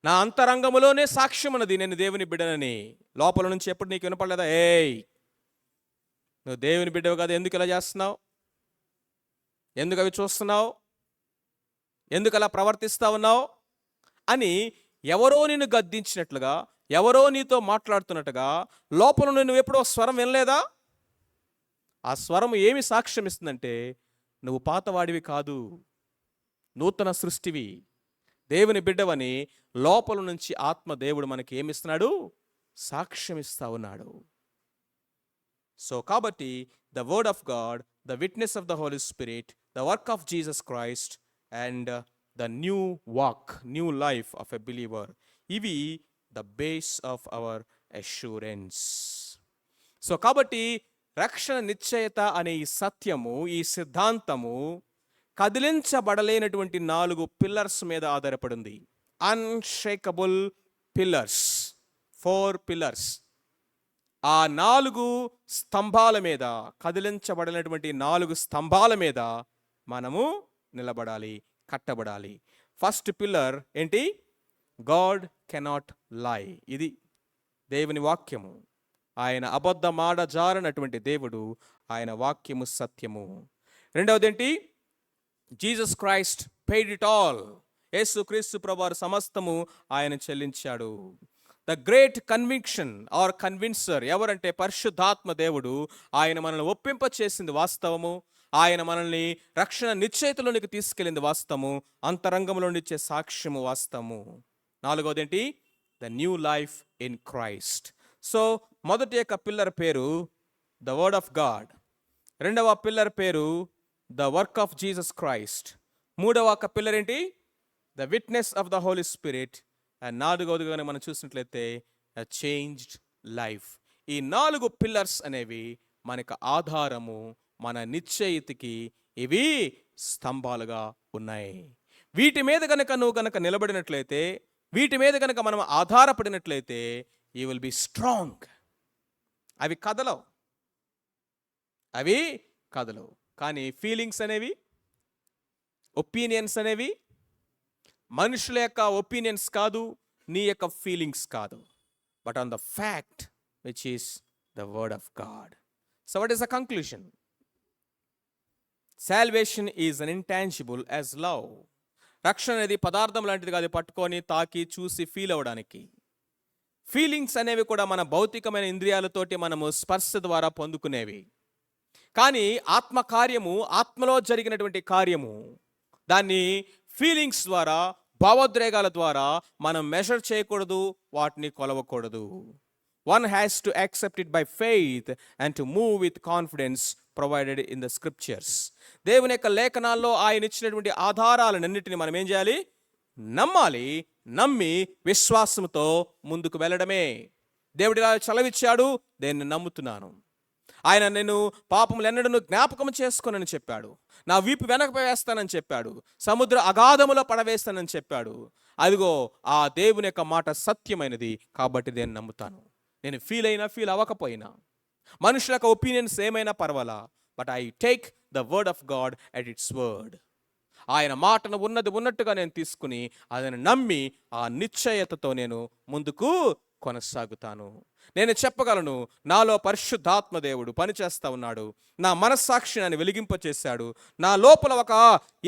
నా అంతరంగములోనే సాక్ష్యం ఉన్నది, నేను దేవుని బిడ్డనని. లోపల నుంచి ఎప్పుడు నీకు వినపడలేదా, నువ్వు దేవుని బిడ్డవు కదా, ఎందుకు ఇలా చేస్తున్నావు, ఎందుకు అవి చూస్తున్నావు, ఎందుకు అలా ప్రవర్తిస్తా ఉన్నావు అని ఎవరో నిన్ను గద్దించినట్లుగా, ఎవరో నీతో మాట్లాడుతున్నట్టుగా లోపల నువ్వు ఎప్పుడో స్వరం వినలేదా? ఆ స్వరం ఏమి సాక్ష్యం ఇస్తుందంటే, నువ్వు పాతవాడివి కాదు, నూతన సృష్టివి, దేవుని బిడ్డవని లోపల నుంచి ఆత్మ దేవుడు మనకి ఏమిస్తున్నాడు? సాక్ష్యం ఇస్తా ఉన్నాడు. సో కాబట్టి the word of God, the witness of the Holy Spirit, the work of Jesus Christ and the new walk, new life of a believer, ఇవి the base of our assurance. So కాబట్టి రక్షణ నిశ్చయత అనే ఈ సత్యము, ఈ సిద్ధాంతము కదిలించబడలేనటువంటి 4 పిల్లర్స్ మీద ఆధారపడింది. Unshakeable pillars, 4 pillars. ఆ 4 స్తంభాల మీద, కదిలించబడినటువంటి 4 స్తంభాల మీద మనము నిలబడాలి, కట్టబడాలి. ఫస్ట్ పిల్లర్ ఏంటి? గాడ్ కెనాట్ లై. ఇది దేవుని వాక్యము. ఆయన అబద్ధమాడ జారనటువంటి దేవుడు, ఆయన వాక్యము సత్యము. రెండవది ఏంటి? Jesus Christ paid it all. Yesu Kristu ప్రభువారు సమస్తము ఆయన చెల్లించాడు. The great conviction or convincer ఎవరంటే పరిశుద్ధాత్మ దేవుడు. ఆయన మనల్ని ఒప్పింప చేసింది వాస్తవము, ఆయన మనల్ని రక్షణ నిశ్చయితలోనికి తీసుకెళ్ళింది వాస్తవము, అంతరంగంలో ఇచ్చే సాక్ష్యము వాస్తవము. నాలుగవది ఏంటి? The new life in Christ. So మొదటి యొక్క పిల్లర్ పేరు ద వర్డ్ ఆఫ్ గాడ్, రెండవ పిల్లర్ పేరు the work of Jesus Christ, మూడవ ఒక పిల్లర్ ఏంటి? The witness of the Holy Spirit, and నాలుగవదిగానే మనం చూసినట్లయితే చేంజ్డ్ లైఫ్. ఈ 4 పిల్లర్స్ అనేవి మనకు ఆధారము, మన నిశ్చయితకి ఇవి స్తంభాలుగా ఉన్నాయి. వీటి మీద నువ్వు గనక నిలబడినట్లయితే, వీటి మీద కనుక మనం ఆధారపడినట్లయితే యూ విల్ బి స్ట్రాంగ్. అవి కదలవు, అవి కదలవు. కానీ ఫీలింగ్స్ అనేవి, ఒపీనియన్స్ అనేవి మనుషుల యొక్క ఒపీనియన్స్ కాదు, నీ యొక్క ఫీలింగ్స్ కాదు, but on the fact which is the word of God. So what is the conclusion? Salvation is an intangible as love. రక్షణ అనేది పదార్థం లాంటిది కాదు, పట్టుకొని తాకి చూసి ఫీల్ అవ్వడానికి. ఫీలింగ్స్ అనేవి కూడా మన భౌతికమైన ఇంద్రియాలతోటి మనము స్పర్శ ద్వారా పొందుకునేవి. కానీ ఆత్మ కార్యము, ఆత్మలో జరిగినటువంటి కార్యము, దాన్ని ఫీలింగ్స్ ద్వారా, భావోద్రేగాల ద్వారా మనం మెజర్ చేయకూడదు, వాటిని కొలవకూడదు. One has to accept it by faith and to move with confidence provided in the scriptures. దేవుని యొక్క లేఖనాల్లో ఆయన ఇచ్చినటువంటి ఆధారాలన్నింటినీ మనం ఏం చేయాలి? నమ్మాలి. నమ్మి విశ్వాసంతో ముందుకు వెళ్ళడమే. దేవుడు ఇలా చలవిచ్చాడు, దేన్ని నమ్ముతున్నాను. ఆయన నేను పాపములెన్నడూ జ్ఞాపకం చేసుకోనని చెప్పాడు. నా వీపు వెనక వేస్తానని చెప్పాడు. సముద్ర అగాధములో పడవేస్తానని చెప్పాడు. అదిగో ఆ దేవుని యొక్క మాట సత్యమైనది కాబట్టి దేన్ని నమ్ముతాను. నేను ఫీల్ అయినా ఫీల్ అవ్వకపోయినా, మనుషుల యొక్క ఒపీనియన్స్ ఏమైనా పర్వాలా, but I take the word of God at its word. ఆయన మాటను ఉన్నది ఉన్నట్టుగా నేను తీసుకుని అదని నమ్మి ఆ నిశ్చయతతో నేను ముందుకు కొనసాగుతాను. నేను చెప్పగలను, నాలో పరిశుద్ధాత్మ దేవుడు పనిచేస్తా ఉన్నాడు, నా మనస్సాక్షి నన్ను వెలిగింపచేశాడు, నా లోపల ఒక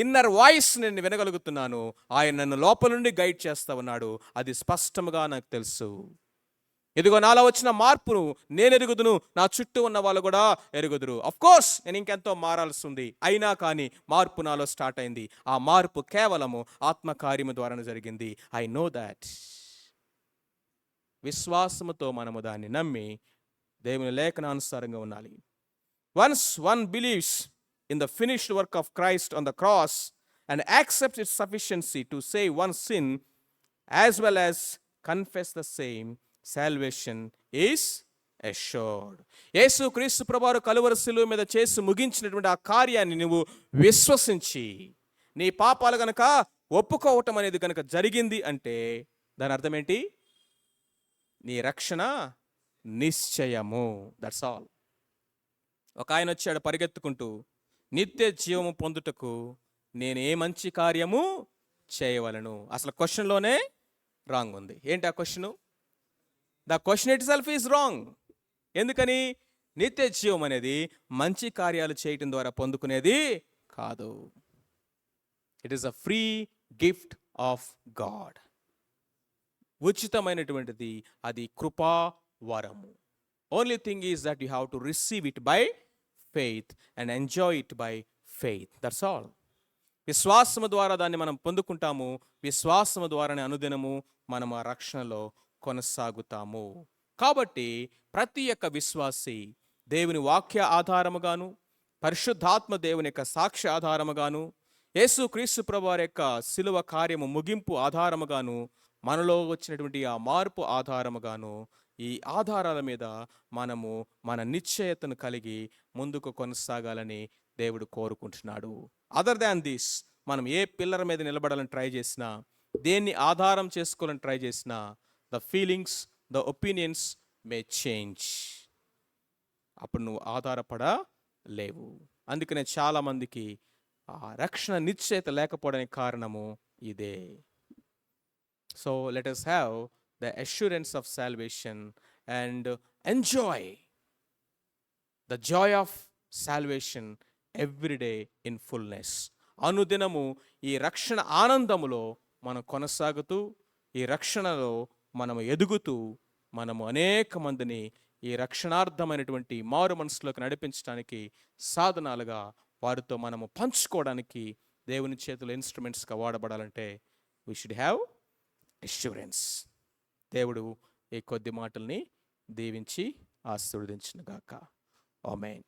ఇన్నర్ వాయిస్ నేను వినగలుగుతున్నాను, ఆయన నన్ను లోపల నుండి గైడ్ చేస్తా ఉన్నాడు, అది స్పష్టంగా నాకు తెలుసు. ఇదిగో నాలో వచ్చిన మార్పును నేను ఎరుగుదును, నా చుట్టూ ఉన్న వాళ్ళు కూడా ఎరుగుదురు. అఫ్ కోర్స్ నేను ఇంకెంతో మారాల్సి ఉంది, అయినా కానీ మార్పు నాలో స్టార్ట్ అయింది. ఆ మార్పు కేవలము ఆత్మకార్యము ద్వారానే జరిగింది. I know that. విశ్వాసముతో మనము దాన్ని నమ్మి దేవుని లేఖనానుసారంగా ఉండాలి. Once one believes in the finished work of Christ on the cross and accepts it's sufficiency to save one sin as well as confess the same, salvation is assured. యేసు క్రీస్తు ప్రభువారు కలువరి శిలువ మీద చేసి ముగించినటువంటి ఆ కార్యాన్ని నువ్వు విశ్వసించి నీ పాపాలు గనక ఒప్పుకోవటం అనేది గనక జరిగింది అంటే దాని అర్థం ఏంటి? నీ రక్షణ నిశ్చయము. That's all. ఒక ఆయన వచ్చాడు పరిగెత్తుకుంటూ, నిత్య జీవము పొందుటకు నేను ఏ మంచి కార్యము చేయవలను. అసలు క్వశ్చన్లోనే రాంగ్ ఉంది. ఏంటి ఆ question? The question it self is wrong. ఎందుకని? నిత్య జీవం అనేది మంచి కార్యాలు చేయటం ద్వారా పొందుకునేది కాదు. It is a free gift of God. ఉచితమైనటువంటిది, అది కృపా వరము. Only thing is that you have to receive it by faith and enjoy it by faith. That's all. విశ్వాసము ద్వారా దాన్ని మనం పొందుకుంటాము. విశ్వాసము ద్వారానే అనుదినము మనం ఆ రక్షణలో కొనసాగుతాము. కాబట్టి ప్రతి ఒక్క విశ్వాసి దేవుని వాక్య ఆధారముగాను, పరిశుద్ధాత్మ దేవుని యొక్క సాక్ష్య ఆధారముగాను, యేసుక్రీస్తు ప్రభువారి యొక్క శిలువ కార్యము ముగింపు ఆధారముగాను, మనలో వచ్చినటువంటి ఆ మార్పు ఆధారముగాను, ఈ ఆధారాల మీద మనము మన నిశ్చయతను కలిగి ముందుకు కొనసాగాలని దేవుడు కోరుకుంటున్నాడు. అదర్ దాన్ దిస్, మనం ఏ పిల్లర్ మీద నిలబడాలని ట్రై చేసినా, దేన్ని ఆధారం చేసుకోవాలని ట్రై చేసినా, the feelings, the opinions May change. అప్పుడు నువ్వు ఆధారపడలేవు. అందుకనే చాలామందికి ఆ రక్షణ నిశ్చయత లేకపోవడానికి కారణము ఇదే. So let us have the assurance of salvation and enjoy the joy of salvation every day in fullness. అనుదినము ఈ రక్షణ ఆనందములో మనం కొనసాగుతూ, ఈ రక్షణలో మనము ఎదుగుతూ, మనము అనేక మందిని ఈ రక్షణార్థమైనటువంటి మారు మనసులోకి నడిపించడానికి సాధనాలుగా వారితో మనము పంచుకోవడానికి దేవుని చేతుల ఇన్స్ట్రుమెంట్స్గా వాడబడాలంటే వీ షుడ్ హ్యావ్ అష్యూరెన్స్. దేవుడు ఈ కొద్ది మాటల్ని దీవించి ఆశీర్వదించును గాక. ఆమేన్.